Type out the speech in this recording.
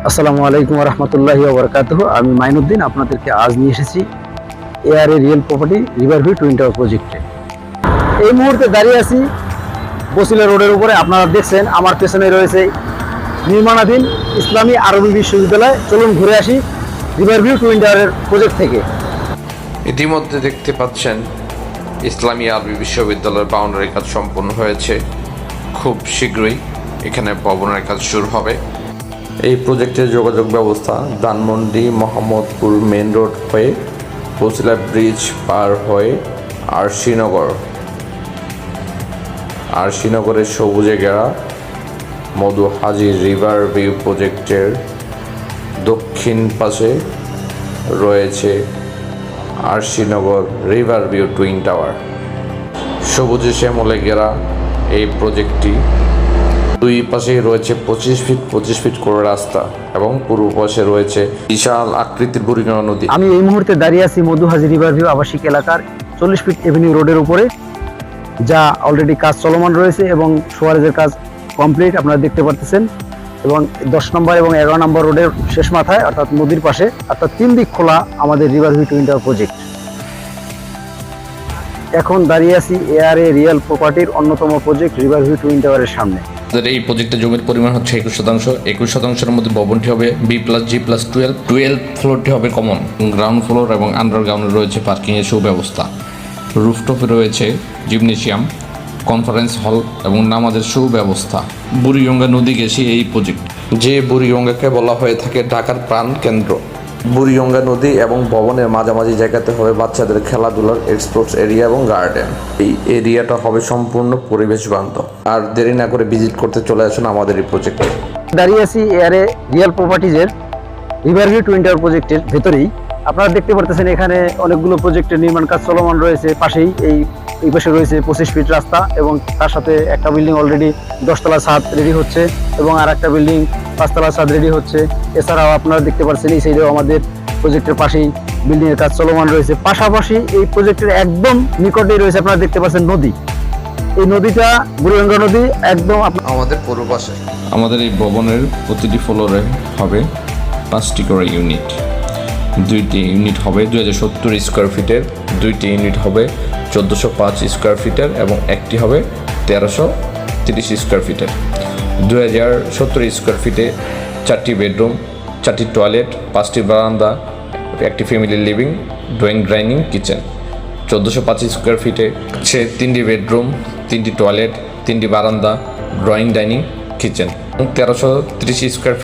আসসালামু আলাইকুম রহমতুল্লাহি ওবরকাতুহু। আমি মাইনুদ্দিন আপনাদেরকে আজ নিয়ে এসেছি ARA real property riverview twin tower প্রজেক্টে। এই মুহূর্তে দাঁড়িয়ে আছি বসিলা রোডের উপরে। আপনারা দেখছেন আমার পেছনে রয়েছে নির্মাণাধীন ইসলামী আরবি বিশ্ববিদ্যালয়। চলুন ঘুরে আসি রিভারভিউ টুইন টাওয়ারের প্রজেক্ট থেকে। ইতিমধ্যে দেখতে পাচ্ছেন ইসলামী আরবি বিশ্ববিদ্যালয়ের বাউন্ডারি কাজ সম্পূর্ণ হয়েছে। খুব শীঘ্রই এখানে ভবনের কাজ শুরু হবে। এই প্রজেক্টের যোগাযোগ ব্যবস্থা ধানমন্ডি মোহাম্মদপুর মেন রোড হয়ে বসিলা ব্রিজ পার হয়ে আরশিনগরের সবুজে ঘেরা মধু হাজি রিভার ভিউ প্রজেক্টের দক্ষিণ পাশে রয়েছে Arshinagar river view twin tower. সবুজে শ্যামলে ঘেরা এই প্রজেক্টটি দুই পাশেই রয়েছে 25 ফিট করে রাস্তা এবং পূর্ব পাশে রয়েছে বিশাল আকৃতির বুড়িগঙ্গা নদী। আমি এই মুহূর্তে দাঁড়িয়ে আছি মধু হাজি রিভারভিউ আবাসিক এলাকার 40 ফিট এভিনিউ রোডের উপরে, যা অলরেডি কাজ চলমান রয়েছে এবং সোয়ারেজের কাজ কমপ্লিট আপনারা দেখতে পারতেছেন। এবং 10 নম্বর এবং 11 নম্বর রোডের শেষ মাথায় অর্থাৎ নদীর পাশে, অর্থাৎ 3 দিক খোলা আমাদের রিভারভিউ টুইন টাওয়ার প্রজেক্ট। এখন দাঁড়িয়ে আছি এআরএ রিয়েল প্রপার্টির অন্যতম প্রজেক্ট রিভারভিউ টুইন টাওয়ারের সামনে। এই প্রজেক্টের জমির পরিমাণ হচ্ছে 21%। মধ্যে ভবনটি হবে B+G+12 ফ্লোরটি হবে কমন, গ্রাউন্ড ফ্লোর এবং আন্ডারগ্রাউন্ডে রয়েছে পার্কিংয়ের সুব্যবস্থা। রুফটপে রয়েছে জিমনেশিয়াম, কনফারেন্স হল এবং নামাজের সুব্যবস্থা। বুড়িগঙ্গা নদী ঘেঁষে এই প্রজেক্ট, যে বুড়িগঙ্গাকে বলা হয়ে থাকে ঢাকার প্রাণ কেন্দ্র। বুড়িগঙ্গা নদী এবং ভবনের মাঝামাঝি জায়গাতে হবে বাচ্চাদের খেলাধুলার স্পোর্টস এরিয়া এবং গার্ডেন। এই এরিয়াটা হবে সম্পূর্ণ পরিবেশ বান্ধব। আর দেরি না করে ভিজিট করতে চলে আসুন আমাদের এই প্রজেক্টে। দাঁড়িয়ে আছি ARA real প্রপার্টিজের Riverview twin tower প্রজেক্টের ভেতরেই। আপনারা দেখতে পারতেছেন এখানে অনেকগুলো প্রজেক্টের নির্মাণ কাজ চলমান রয়েছে। পাশেই এই পাশে রয়েছে 25 ফিট রাস্তা এবং তার সাথে একটা বিল্ডিং অলরেডি 10 তলা ছাদ রেডি হচ্ছে এবং আর একটা বিল্ডিং 5 তলা ছাদ রেডি হচ্ছে। এছাড়াও আপনারা দেখতে পাচ্ছেন এই সাইডেও আমাদের প্রজেক্টের পাশেই বিল্ডিং এর কাজ চলমান রয়েছে। পাশাপাশি এই প্রজেক্টের একদম নিকটেই রয়েছে আপনারা দেখতে পাচ্ছেন নদী। এই নদীটা বুড়িগঙ্গা নদী একদম আমাদের পূর্ব পাশে। আমাদের এই ভবনের প্রতিটি ফ্লোরে হবে 5টি করে ইউনিট। 2টি ইউনিট হবে 2070 স্কোয়ার ফিটের, 2টি ইউনিট হবে 1405 স্কোয়ার ফিটের এবং একটি হবে 1330 স্কোয়ার ফিটের। 2070 স্কোয়ার ফিটে 4টি বেডরুম, 4টি টয়লেট, 5টি বারান্দা, একটি family living, drawing dining kitchen. 1405 square ফিটে 3টি বেডরুম, 3টি টয়লেট, 3টি বারান্দা, ড্রয়িং ডাইনিং কিচেন। 1330 স্কোয়ার